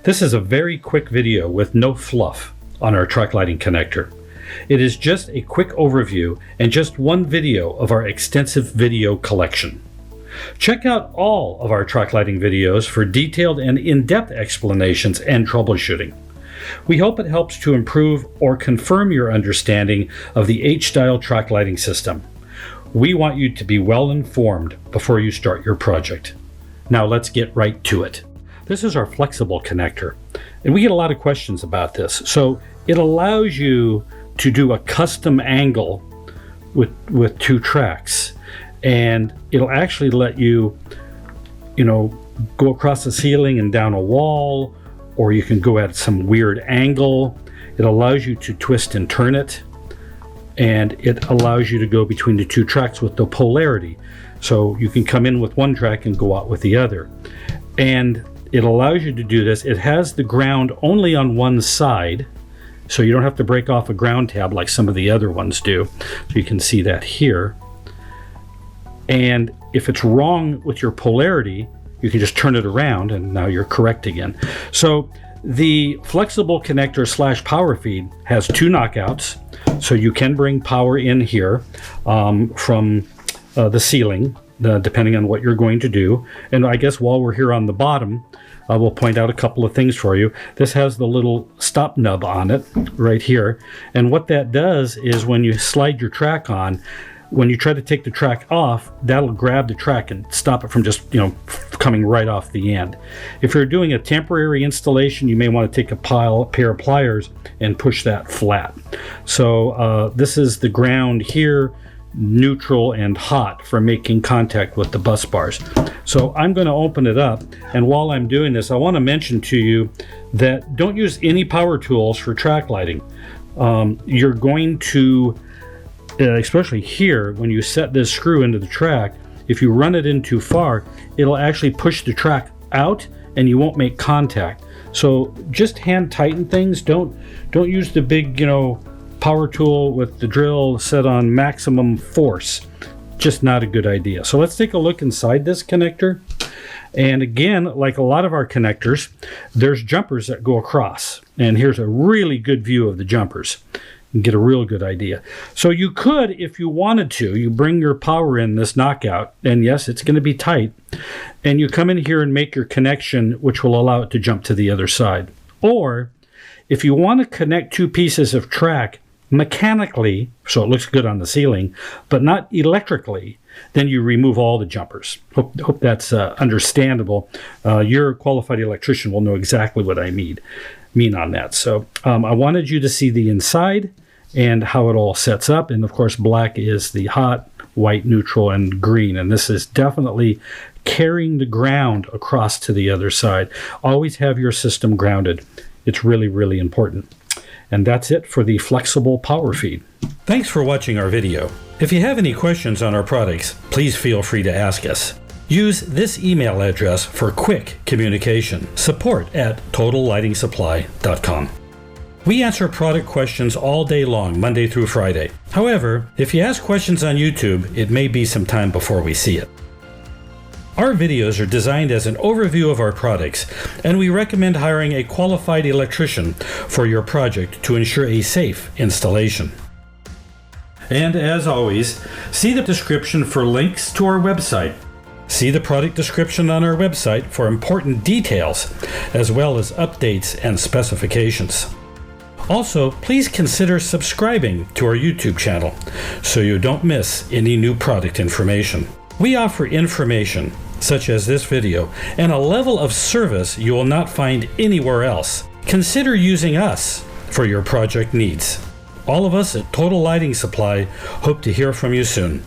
This is a very quick video with no fluff on our truck lighting connector. It is just a quick overview and just one video of our extensive video collection. Check out all of our truck lighting videos for detailed and in-depth explanations and troubleshooting. We hope it helps to improve or confirm your understanding of the H-style truck lighting system. We want you to be well informed before you start your project. Now let's get right to it. This is our flexible connector, and we get a lot of questions about this. So it allows you to do a custom angle with two tracks, and it'll actually let you, go across the ceiling and down a wall, or you can go at some weird angle. It allows you to twist and turn it, and it allows you to go between the two tracks with the polarity. So you can come in with one track and go out with the other. And it allows you to do this. It has the ground only on one side, so you don't have to break off a ground tab like some of the other ones do. So you can see that here. And if it's wrong with your polarity, you can just turn it around and now you're correct again. So the flexible connector / power feed has two knockouts. So you can bring power in here from the ceiling, depending on what you're going to do. And I guess while we're here on the bottom, I will point out a couple of things for you. This has the little stop nub on it right here. And what that does is when you slide your track on, when you try to take the track off, that'll grab the track and stop it from just, coming right off the end. If you're doing a temporary installation, you may want to take a pair of pliers and push that flat. So this is the ground here, neutral and hot for making contact with the bus bars. So I'm going to open it up, and while I'm doing this, I want to mention to you that don't use any power tools for track lighting. You're going to, especially here, when you set this screw into the track, if you run it in too far, it'll actually push the track out and you won't make contact. So just hand tighten things. Don't use the big, power tool with the drill set on maximum force. Just not a good idea. So let's take a look inside this connector. And again, like a lot of our connectors, there's jumpers that go across. And here's a really good view of the jumpers. You can get a real good idea. So you could, if you wanted to, you bring your power in this knockout, and yes, it's going to be tight, and you come in here and make your connection, which will allow it to jump to the other side. Or if you want to connect two pieces of track mechanically, so it looks good on the ceiling, but not electrically, then you remove all the jumpers. Hope that's understandable. Your qualified electrician will know exactly what I mean on that. So I wanted you to see the inside and how it all sets up. And of course, black is the hot, white, neutral, and green. And this is definitely carrying the ground across to the other side. Always have your system grounded. It's really, really important. And that's it for the flexible power feed. Thanks for watching our video. If you have any questions on our products, please feel free to ask us. Use this email address for quick communication. support@totallightingsupply.com. We answer product questions all day long, Monday through Friday. However, if you ask questions on YouTube, it may be some time before we see it. Our videos are designed as an overview of our products, and we recommend hiring a qualified electrician for your project to ensure a safe installation. And as always, see the description for links to our website. See the product description on our website for important details, as well as updates and specifications. Also, please consider subscribing to our YouTube channel so you don't miss any new product information. We offer information, such as this video, and a level of service you will not find anywhere else. Consider using us for your project needs. All of us at Total Lighting Supply hope to hear from you soon.